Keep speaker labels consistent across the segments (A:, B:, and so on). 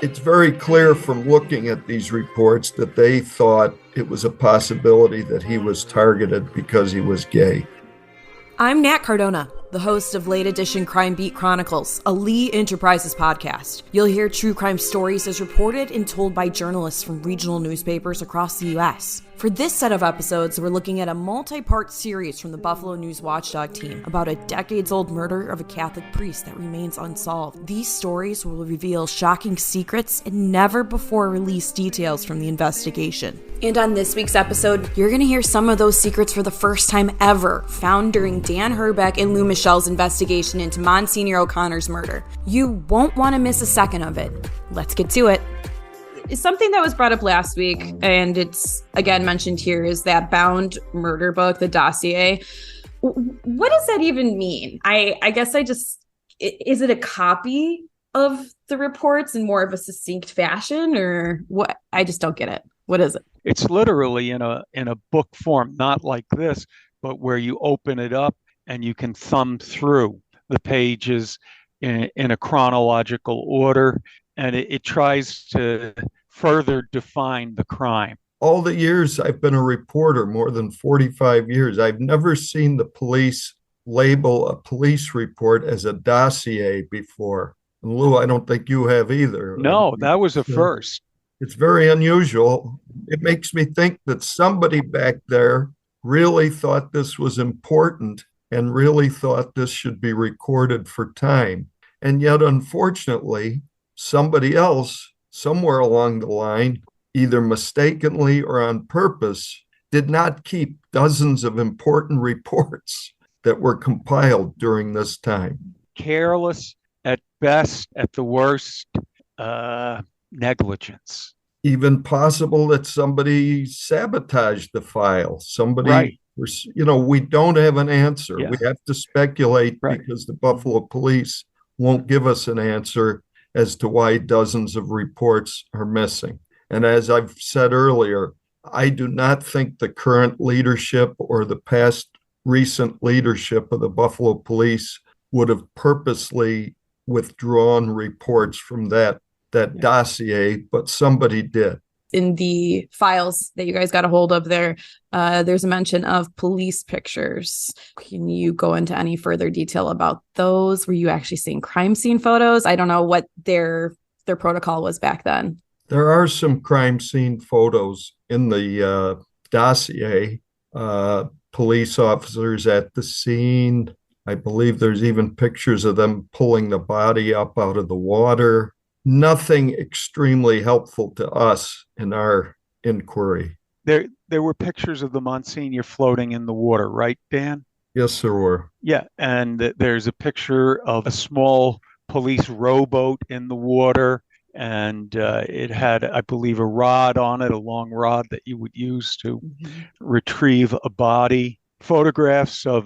A: It's very clear from looking at these reports that they thought it was a possibility that he was targeted because he was gay.
B: I'm Nat Cardona, the host of Late Edition Crime Beat Chronicles, a Lee Enterprises podcast. You'll hear true crime stories as reported and told by journalists from regional newspapers across the U.S. For this set of episodes, we're looking at a multi-part series from the Buffalo News Watchdog team about a decades-old murder of a Catholic priest that remains unsolved. These stories will reveal shocking secrets and never-before-released details from the investigation. And on this week's episode, you're going to hear some of those secrets for the first time ever, found during Dan Herbeck and Lou Michelle's investigation into Monsignor O'Connor's murder. You won't want to miss a second of it. Let's get to it. Something that was brought up last week, and it's again mentioned here, is that bound murder book, the dossier. What does that even mean? I guess is it a copy of the reports in more of a succinct fashion, or what? I just don't get it. What is it?
C: It's literally in a book form, not like this, but where you open it up and you can thumb through the pages in a chronological order, and it tries to further define the crime.
A: All the years I've been a reporter, more than 45 years, I've never seen the police label a police report as a dossier before. And Lou, I don't think you have either.
C: No, that was a first.
A: It's very unusual. It makes me think that somebody back there really thought this was important and really thought this should be recorded for time. And yet, unfortunately, somebody else somewhere along the line, either mistakenly or on purpose, did not keep dozens of important reports that were compiled during this time.
C: Careless at best, at the worst, negligence.
A: Even possible that somebody sabotaged the file. Somebody,
C: right.
A: We don't have an answer.
C: Yeah.
A: We have to speculate because the Buffalo police won't give us an answer as to why dozens of reports are missing. And as I've said earlier, I do not think the current leadership or the past recent leadership of the Buffalo police would have purposely withdrawn reports from that dossier, but somebody did.
B: In the files that you guys got a hold of there's a mention of police pictures. Can you go into any further detail about those? Were you actually seeing crime scene photos? I don't know what their protocol was back then.
A: There are some crime scene photos in the dossier. Police officers at the scene. I believe there's even pictures of them pulling the body up out of the water. Nothing extremely helpful to us in our inquiry.
C: There were pictures of the Monsignor floating in the water, right, Dan?
A: Yes, there were.
C: Yeah, and there's a picture of a small police rowboat in the water, and it had, I believe, a rod on it, a long rod that you would use to retrieve a body. Photographs of,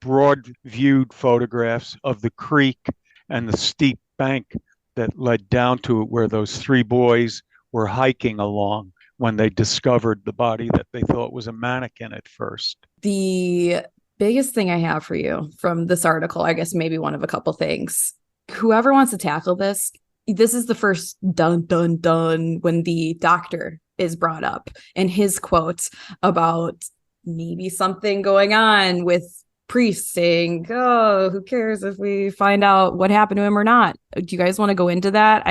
C: broad-viewed photographs of the creek and the steep bank that led down to it, where those three boys were hiking along when they discovered the body that they thought was a mannequin at first.
B: The biggest thing I have for you from this article, I guess maybe one of a couple things. Whoever wants to tackle this is the first dun, dun, dun when the doctor is brought up and his quote about maybe something going on with priests saying, "Oh, who cares if we find out what happened to him or not?" Do you guys want to go into that?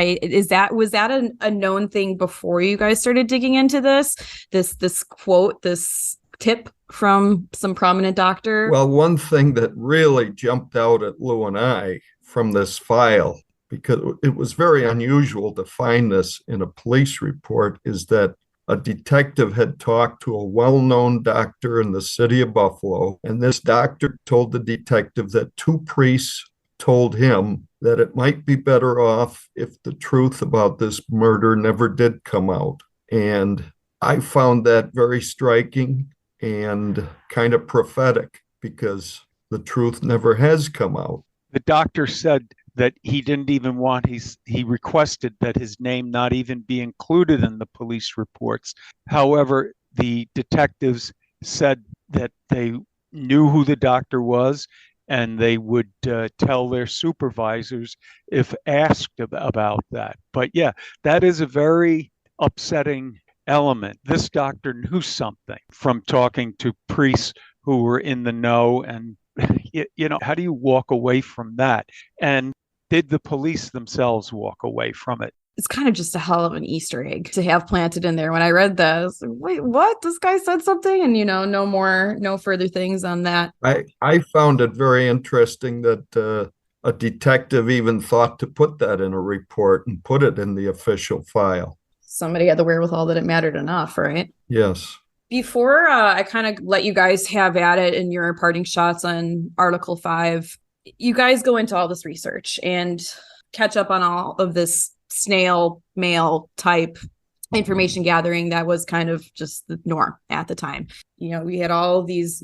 B: Was that a known thing before you guys started digging into this quote, this tip from some prominent doctor?
A: Well, one thing that really jumped out at Lou and I from this file, because it was very unusual to find this in a police report, is that a detective had talked to a well-known doctor in the city of Buffalo, and this doctor told the detective that two priests told him that it might be better off if the truth about this murder never did come out. And I found that very striking and kind of prophetic, because the truth never has come out.
C: The doctor said that he didn't even want, he requested that his name not even be included in the police reports. However, the detectives said that they knew who the doctor was and they would tell their supervisors if asked about that. But yeah, that is a very upsetting element. This doctor knew something from talking to priests who were in the know. And, how do you walk away from that? And did the police themselves walk away from it?
B: It's kind of just a hell of an Easter egg to have planted in there. When I read that, I was like, wait, what? This guy said something? And, no further things on that.
A: I found it very interesting that a detective even thought to put that in a report and put it in the official file.
B: Somebody had the wherewithal that it mattered enough, right?
A: Yes.
B: Before I kind of let you guys have at it in your parting shots on Article 5, you guys go into all this research and catch up on all of this snail mail type information gathering that was kind of just the norm at the time. We had all these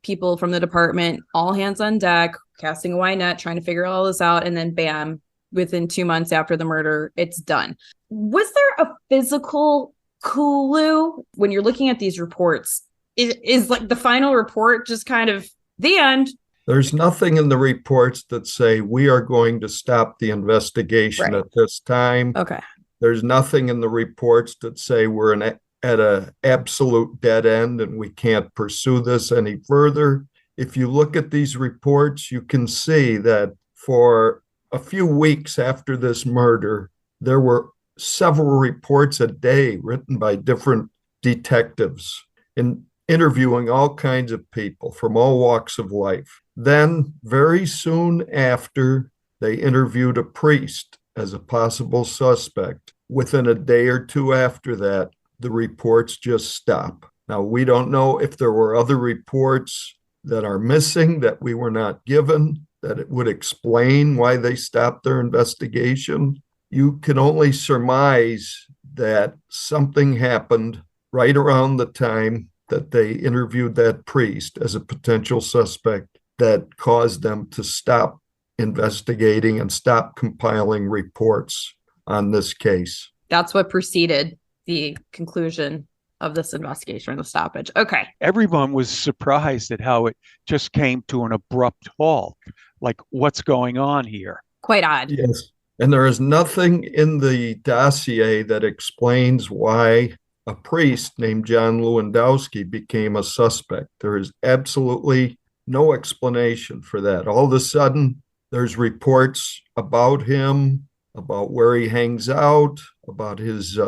B: people from the department, all hands on deck, casting a wide net, trying to figure all this out. And then bam, within 2 months after the murder, it's done. Was there a physical clue when you're looking at these reports? Is like the final report just kind of the end?
A: There's nothing in the reports that say we are going to stop the investigation at this time.
B: Okay.
A: There's nothing in the reports that say we're at an absolute dead end and we can't pursue this any further. If you look at these reports, you can see that for a few weeks after this murder, there were several reports a day written by different detectives in interviewing all kinds of people from all walks of life. Then, very soon after, they interviewed a priest as a possible suspect. Within a day or two after that, the reports just stop. Now, we don't know if there were other reports that are missing that we were not given, that it would explain why they stopped their investigation. You can only surmise that something happened right around the time that they interviewed that priest as a potential suspect that caused them to stop investigating and stop compiling reports on this case.
B: That's what preceded the conclusion of this investigation or the stoppage. Okay.
C: Everyone was surprised at how it just came to an abrupt halt. Like, what's going on here?
B: Quite odd.
A: Yes. And there is nothing in the dossier that explains why a priest named John Lewandowski became a suspect. There is absolutely no explanation for that. All of a sudden, there's reports about him, about where he hangs out, about his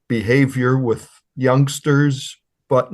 A: behavior with youngsters, but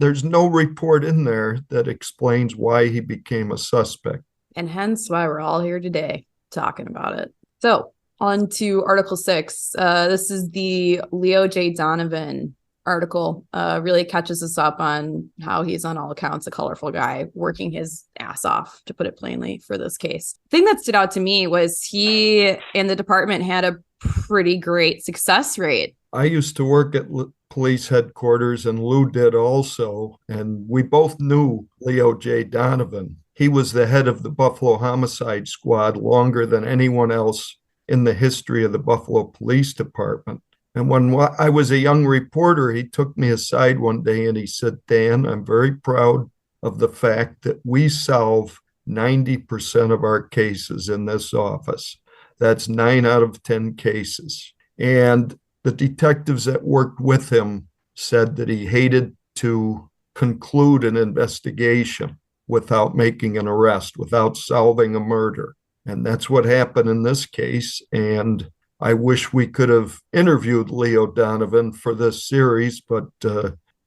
A: there's no report in there that explains why he became a suspect.
B: And hence why we're all here today talking about it. So on to Article 6. This is the Leo J. Donovan article. Really catches us up on how he's on all accounts a colorful guy working his ass off, to put it plainly, for this case. The thing that stood out to me was he and the department had a pretty great success rate.
A: I used to work at police headquarters, and Lou did also, and we both knew Leo J. Donovan. He was the head of the Buffalo Homicide Squad longer than anyone else in the history of the Buffalo Police Department. And when I was a young reporter, he took me aside one day and he said, Dan, I'm very proud of the fact that we solve 90% of our cases in this office. That's 9 out of 10 cases. And the detectives that worked with him said that he hated to conclude an investigation without making an arrest, without solving a murder. And that's what happened in this case. And I wish we could have interviewed Leo Donovan for this series, but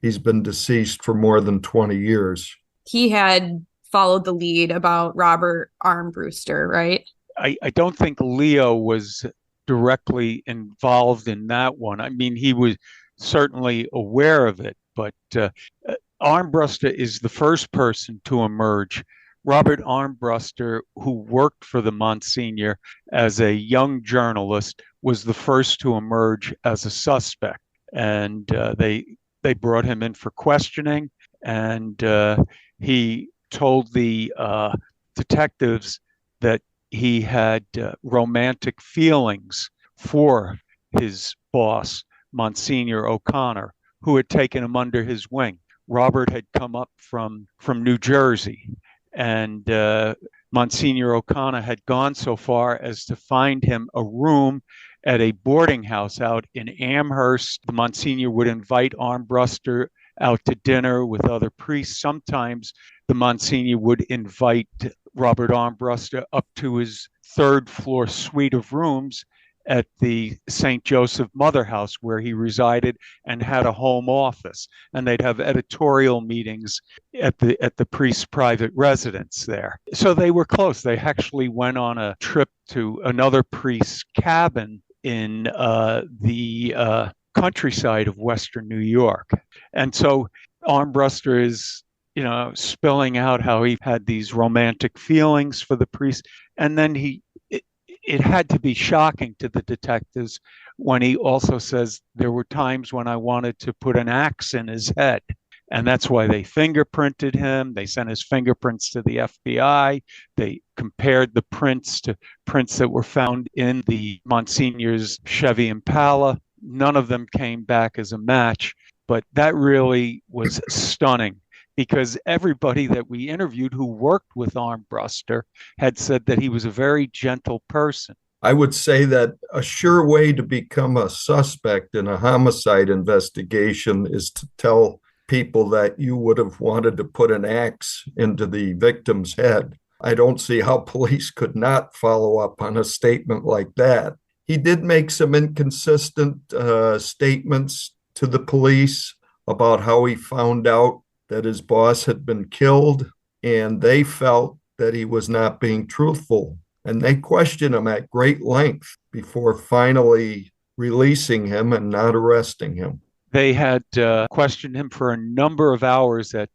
A: he's been deceased for more than 20 years.
B: He had followed the lead about Robert Armbruster, right?
C: I don't think Leo was directly involved in that one. I mean, he was certainly aware of it, but Armbruster is the first person to emerge. Robert Armbruster, who worked for the Monsignor as a young journalist, was the first to emerge as a suspect. And they brought him in for questioning, and he told the detectives that he had romantic feelings for his boss, Monsignor O'Connor, who had taken him under his wing. Robert had come up from New Jersey, And Monsignor O'Connor had gone so far as to find him a room at a boarding house out in Amherst. The Monsignor would invite Armbruster out to dinner with other priests. Sometimes the Monsignor would invite Robert Armbruster up to his third floor suite of rooms at the St. Joseph Mother House where he resided and had a home office. And they'd have editorial meetings at the priest's private residence there. So they were close. They actually went on a trip to another priest's cabin in the countryside of Western New York. And so Armbruster is, spilling out how he had these romantic feelings for the priest. And then it had to be shocking to the detectives when he also says there were times when I wanted to put an axe in his head. And that's why they fingerprinted him. They sent his fingerprints to the FBI. They compared the prints to prints that were found in the Monsignor's Chevy Impala. None of them came back as a match, but that really was stunning because everybody that we interviewed who worked with Armbruster had said that he was a very gentle person.
A: I would say that a sure way to become a suspect in a homicide investigation is to tell people that you would have wanted to put an axe into the victim's head. I don't see how police could not follow up on a statement like that. He did make some inconsistent statements to the police about how he found out that his boss had been killed, and they felt that he was not being truthful. And they questioned him at great length before finally releasing him and not arresting him.
C: They had questioned him for a number of hours at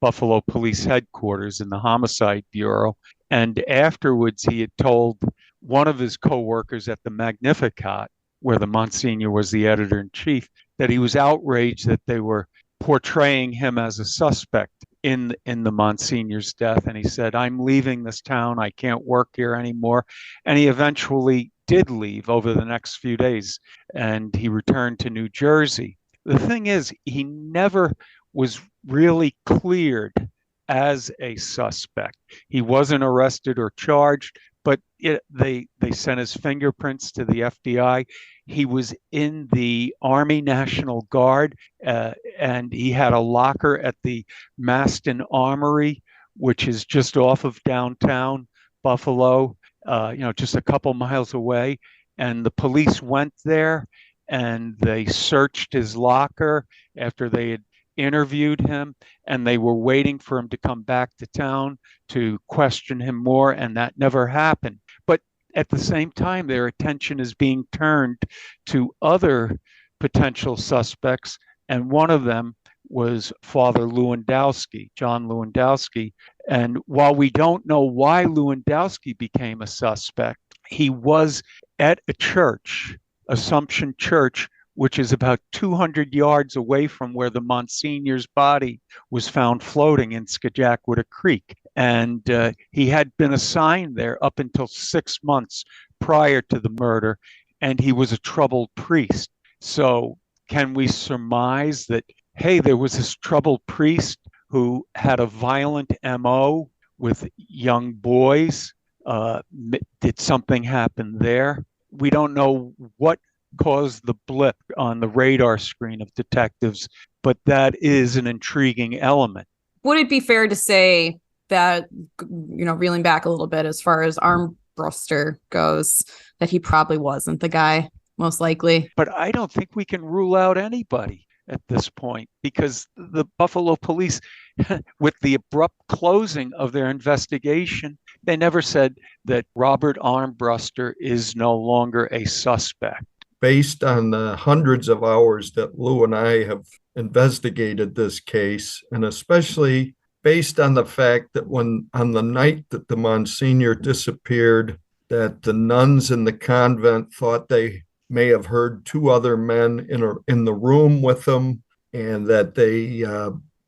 C: Buffalo Police Headquarters in the Homicide Bureau. And afterwards, he had told one of his co-workers at the Magnificat, where the Monsignor was the editor-in-chief, that he was outraged that they were portraying him as a suspect in the Monsignor's death. And he said, I'm leaving this town. I can't work here anymore. And he eventually did leave over the next few days, and he returned to New Jersey. The thing is, he never was really cleared as a suspect. He wasn't arrested or charged, but they sent his fingerprints to the FBI. He was in the Army National Guard, and he had a locker at the Maston Armory, which is just off of downtown Buffalo, just a couple miles away. And the police went there and they searched his locker after they had interviewed him, and they were waiting for him to come back to town to question him more, and that never happened. But at the same time, their attention is being turned to other potential suspects, and one of them was Father Lewandowski, John Lewandowski. And while we don't know why Lewandowski became a suspect, he was at a church, Assumption Church, which is about 200 yards away from where the Monsignor's body was found floating in Scajaquada Creek. And he had been assigned there up until 6 months prior to the murder, and he was a troubled priest. So can we surmise that, hey, there was this troubled priest who had a violent MO with young boys? Did something happen there? We don't know what caused the blip on the radar screen of detectives, but that is an intriguing element.
B: Would it be fair to say that, reeling back a little bit as far as Armbruster goes, that he probably wasn't the guy, most likely?
C: But I don't think we can rule out anybody at this point, because the Buffalo police, with the abrupt closing of their investigation, they never said that Robert Armbruster is no longer a suspect.
A: Based on the hundreds of hours that Lou and I have investigated this case, and especially based on the fact that when on the night that the Monsignor disappeared, that the nuns in the convent thought they may have heard two other men in the room with him, and that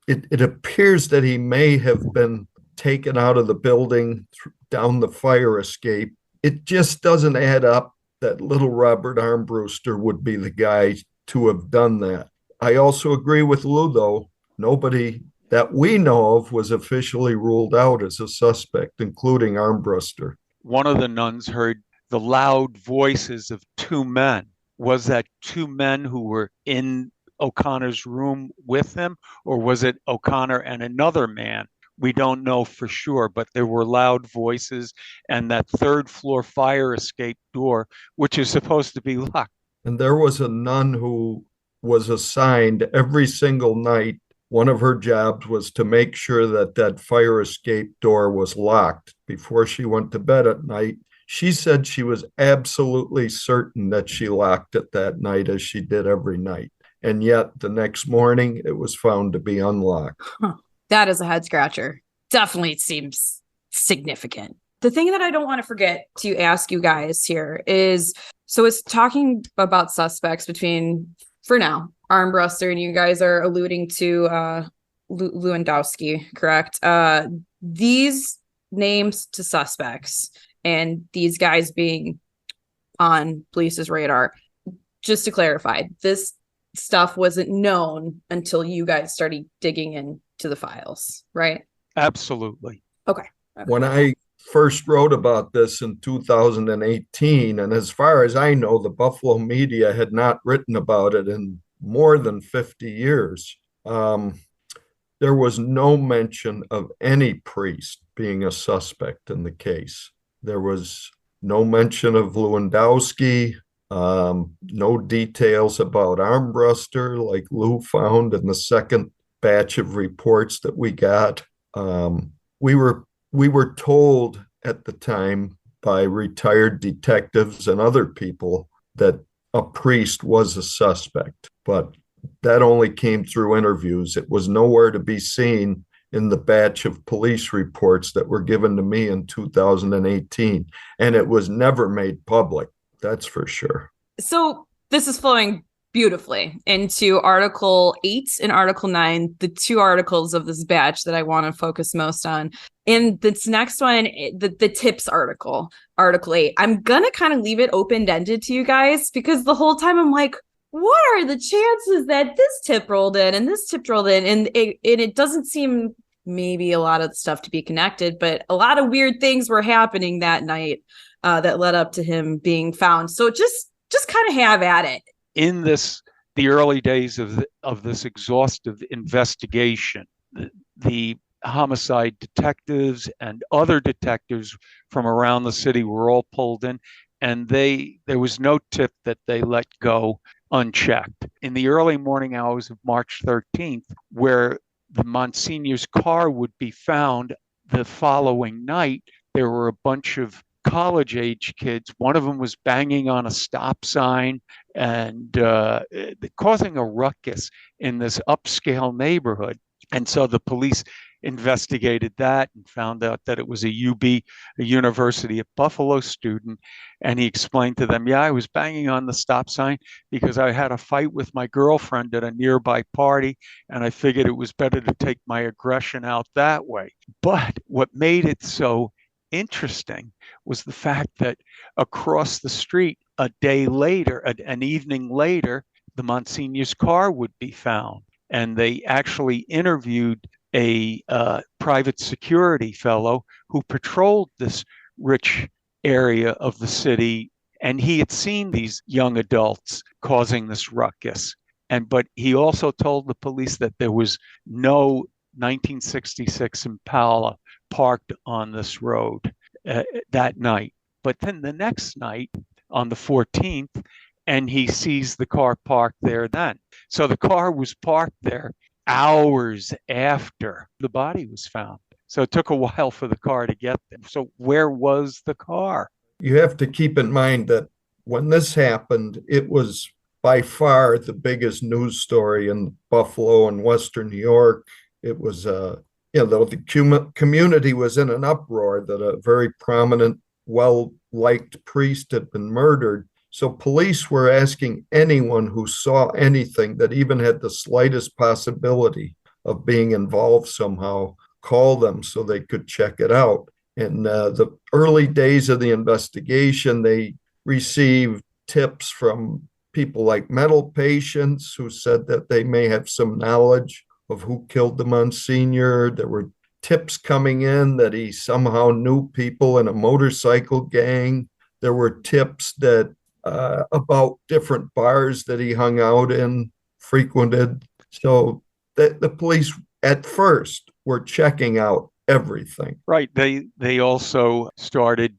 A: it appears that he may have been taken out of the building down the fire escape. It just doesn't add up that little Robert Armbruster would be the guy to have done that. I also agree with Lou, though. Nobody that we know of was officially ruled out as a suspect, including Armbruster.
C: One of the nuns heard the loud voices of two men. Was that two men who were in O'Connor's room with him, or was it O'Connor and another man? We don't know for sure, but there were loud voices, and that third floor fire escape door, which is supposed to be locked.
A: And there was a nun who was assigned every single night. One of her jobs was to make sure that that fire escape door was locked before she went to bed at night. She said she was absolutely certain that she locked it that night, as she did every night. And yet the next morning it was found to be unlocked.
B: Huh. That is a head scratcher. Definitely seems significant. The thing that I don't want to forget to ask you guys here is, so it's talking about suspects between, for now, Armbruster, and you guys are alluding to Lewandowski, correct? These names to suspects and these guys being on police's radar, just to clarify, this stuff wasn't known until you guys started digging into the files, right?
C: Absolutely.
B: Okay.
A: When I first wrote about this in 2018, and as far as I know, the Buffalo media had not written about it in more than 50 years. There was no mention of any priest being a suspect in the case. There was no mention of Lewandowski, no details about Armbruster like Lou found in the second batch of reports that we got. We were told at the time by retired detectives and other people that a priest was a suspect, but that only came through interviews. It was nowhere to be seen in the batch of police reports that were given to me in 2018, and it was never made public. That's for sure.
B: So this is flowing beautifully into Article 8 and Article 9, the two articles of this batch that I want to focus most on. And this next one, the tips article, Article 8, I'm going to kind of leave it open-ended to you guys, because the whole time I'm like, what are the chances that this tip rolled in and this tip rolled in? And it doesn't seem maybe a lot of the stuff to be connected, but a lot of weird things were happening that night that led up to him being found. So just kind of have at it.
C: In the early days of this exhaustive investigation, the homicide detectives and other detectives from around the city were all pulled in, and there was no tip that they let go unchecked. In the early morning hours of March 13th, where the Monsignor's car would be found the following night, there were a bunch of college-age kids. One of them was banging on a stop sign and causing a ruckus in this upscale neighborhood. And so the police investigated that and found out that it was a University of Buffalo student. And he explained to them, yeah, I was banging on the stop sign because I had a fight with my girlfriend at a nearby party, and I figured it was better to take my aggression out that way. But what made it so interesting was the fact that across the street, a day later, an evening later, the Monsignor's car would be found. And they actually interviewed a private security fellow who patrolled this rich area of the city, and he had seen these young adults causing this ruckus. But he also told the police that there was no 1966 Impala parked on this road that night. But then the next night, on the 14th, and he sees the car parked there then. So the car was parked there hours after the body was found. So it took a while for the car to get there. So where was the car?
A: You have to keep in mind that when this happened, it was by far the biggest news story in Buffalo and Western New York. It was, the community was in an uproar that a very prominent, well-liked priest had been murdered. So police were asking anyone who saw anything that even had the slightest possibility of being involved somehow, call them so they could check it out. In the early days of the investigation, they received tips from people like mental patients who said that they may have some knowledge of who killed the Monsignor. There were tips coming in that he somehow knew people in a motorcycle gang. There were tips that about different bars that he hung out in, frequented. So the police at first were checking out everything.
C: Right. They also started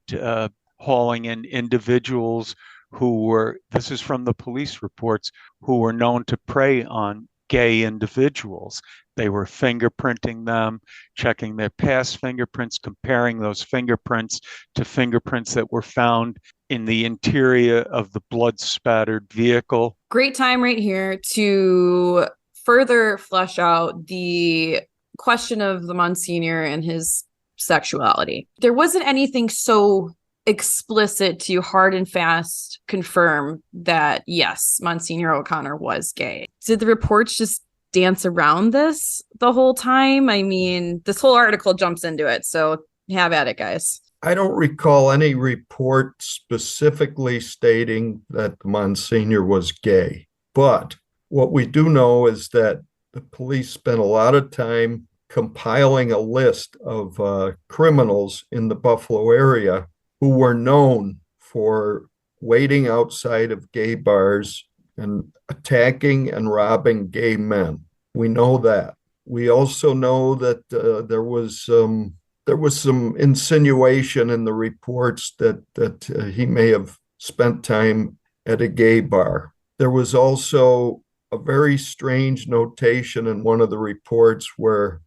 C: hauling in individuals who were, this is from the police reports, who were known to prey on gay individuals. They were fingerprinting them, checking their past fingerprints, comparing those fingerprints to fingerprints that were found in the interior of the blood-spattered vehicle.
B: Great time right here to further flesh out the question of the Monsignor and his sexuality. There wasn't anything so explicit to hard and fast confirm that, yes, Monsignor O'Connor was gay. Did the reports just dance around this the whole time? I mean, this whole article jumps into it, so have at it, guys.
A: I don't recall any report specifically stating that Monsignor was gay, but what we do know is that the police spent a lot of time compiling a list of criminals in the Buffalo area who were known for waiting outside of gay bars and attacking and robbing gay men. We know that. We also know that there was some insinuation in the reports that he may have spent time at a gay bar. There was also a very strange notation in one of the reports where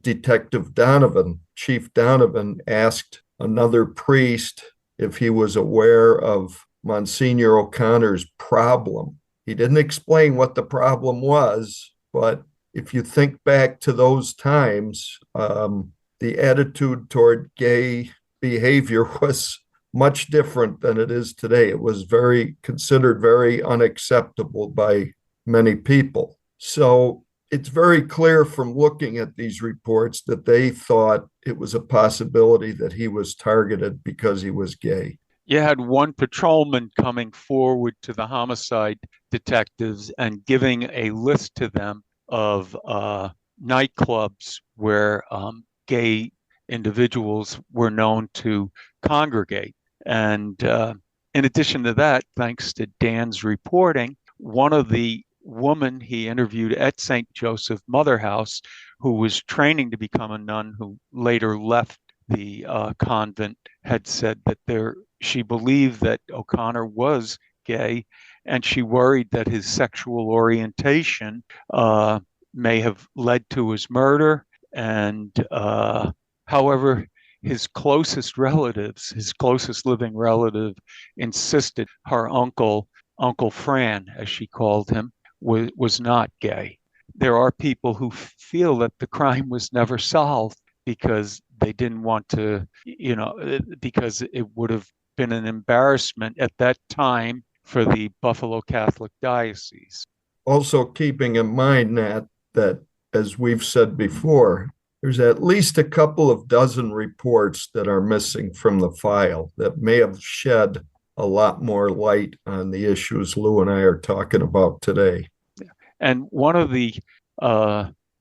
A: Detective Donovan, Chief Donovan, asked another priest if he was aware of Monsignor O'Connor's problem. He didn't explain what the problem was, but if you think back to those times, the attitude toward gay behavior was much different than it is today. It was considered very unacceptable by many people. So it's very clear from looking at these reports that they thought it was a possibility that he was targeted because he was gay.
C: You had one patrolman coming forward to the homicide detectives and giving a list to them of nightclubs where gay individuals were known to congregate. And in addition to that, thanks to Dan's reporting, one of the woman he interviewed at St. Joseph Mother House, who was training to become a nun, who later left the convent, had said that she believed that O'Connor was gay, and she worried that his sexual orientation may have led to his murder. And however, his closest relatives, his closest living relative, insisted her uncle Fran, as she called him, was not gay. There are people who feel that the crime was never solved because they didn't want to, because it would have been an embarrassment at that time for the Buffalo Catholic Diocese.
A: Also keeping in mind, Nat, that as we've said before, there's at least a couple of dozen reports that are missing from the file that may have shed a lot more light on the issues Lou and I are talking about today.
C: And one of the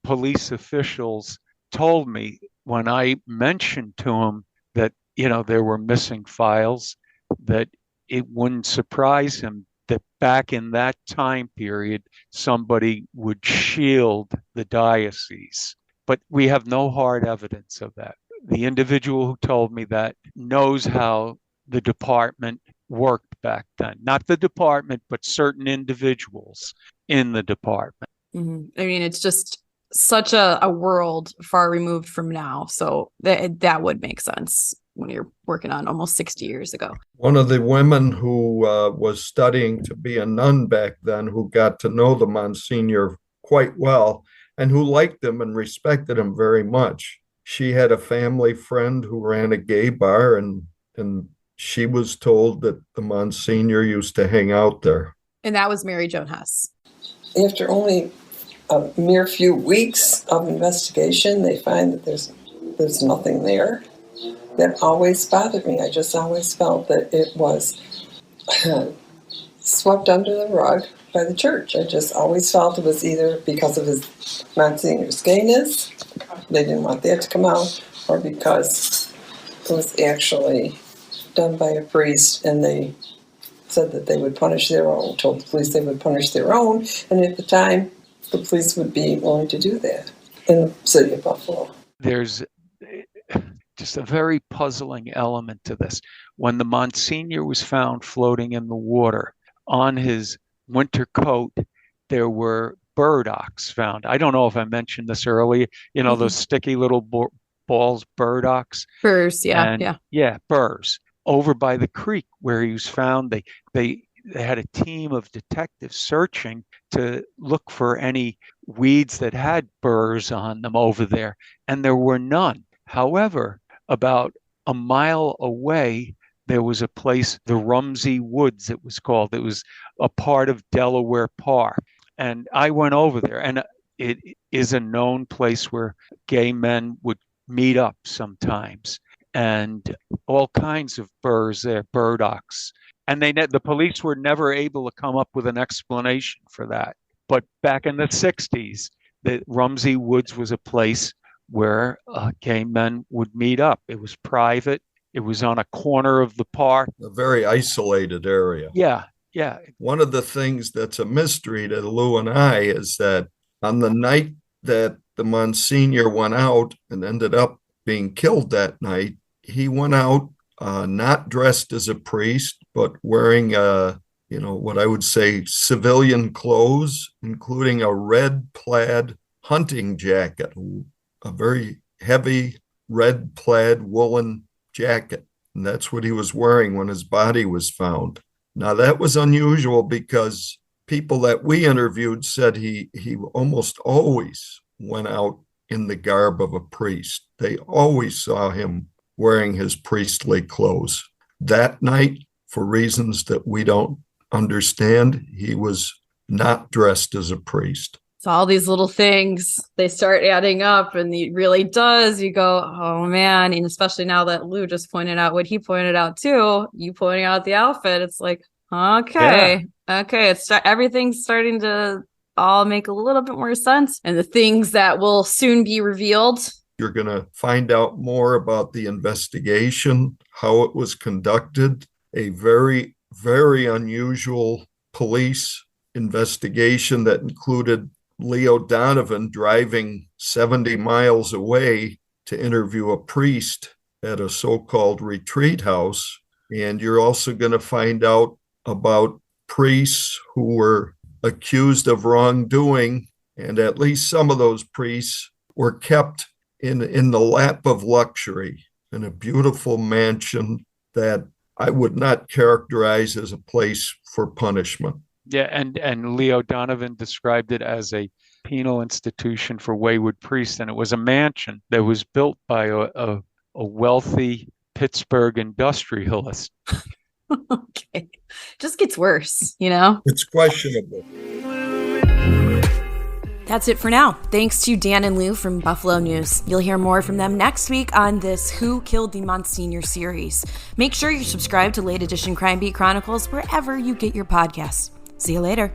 C: police officials told me when I mentioned to him that, there were missing files, that it wouldn't surprise him that back in that time period, somebody would shield the diocese. But we have no hard evidence of that. The individual who told me that knows how the department worked back then. Not the department, but certain individuals in the department.
B: Mm-hmm. I mean, it's just such a world far removed from now. So that would make sense when you're working on almost 60 years ago.
A: One of the women who was studying to be a nun back then, who got to know the Monsignor quite well and who liked him and respected him very much. She had a family friend who ran a gay bar, and she was told that the Monsignor used to hang out there.
B: And that was Mary Joan Hess.
D: After only a mere few weeks of investigation, they find that there's nothing there. That always bothered me. I just always felt that it was swept under the rug by the church. I just always felt it was either because of his Monsignor's gayness, they didn't want that to come out, or because it was actually done by a priest, and they said that they would punish their own, told the police they would punish their own, and at the time, the police would be willing to do that in the city of Buffalo.
C: There's just a very puzzling element to this. When the Monsignor was found floating in the water, on his winter coat, there were burdocks found. I don't know if I mentioned this earlier, those sticky little balls, burdocks.
B: Burrs, yeah.
C: Yeah, burrs. Over by the creek where he was found, they had a team of detectives searching to look for any weeds that had burrs on them over there, and there were none. However, about a mile away, there was a place, the Rumsey Woods, it was called. It was a part of Delaware Park. And I went over there, and it is a known place where gay men would meet up sometimes, and all kinds of burrs there, burdocks. And the police were never able to come up with an explanation for that. But back in the 60s, the Rumsey Woods was a place where gay men would meet up. It was private. It was on a corner of the park.
A: A very isolated area.
C: Yeah.
A: One of the things that's a mystery to Lou and I is that on the night that the Monsignor went out and ended up being killed that night, he went out not dressed as a priest, but wearing what I would say civilian clothes, including a red plaid hunting jacket, a very heavy red plaid woolen jacket. And that's what he was wearing when his body was found. Now, that was unusual because people that we interviewed said he almost always went out in the garb of a priest. They always saw him wearing his priestly clothes. That night, for reasons that we don't understand, he was not dressed as a priest.
B: So all these little things, they start adding up, and it really does. You go, oh man. And especially now that Lou just pointed out what he pointed out too, you pointing out the outfit, it's like, okay. Everything's starting to all make a little bit more sense. And the things that will soon be revealed.
A: You're going to find out more about the investigation, how it was conducted, a very, very unusual police investigation that included Leo Donovan driving 70 miles away to interview a priest at a so-called retreat house. And you're also going to find out about priests who were accused of wrongdoing, and at least some of those priests were kept in the lap of luxury in a beautiful mansion that I would not characterize as a place for punishment.
C: Yeah, and Leo Donovan described it as a penal institution for wayward priests, and it was a mansion that was built by a wealthy Pittsburgh industrialist.
B: Okay. Just gets worse, you know?
A: It's questionable.
B: That's it for now. Thanks to Dan and Lou from Buffalo News. You'll hear more from them next week on this Who Killed the Monsignor series. Make sure you subscribe to Late Edition Crime Beat Chronicles wherever you get your podcasts. See you later.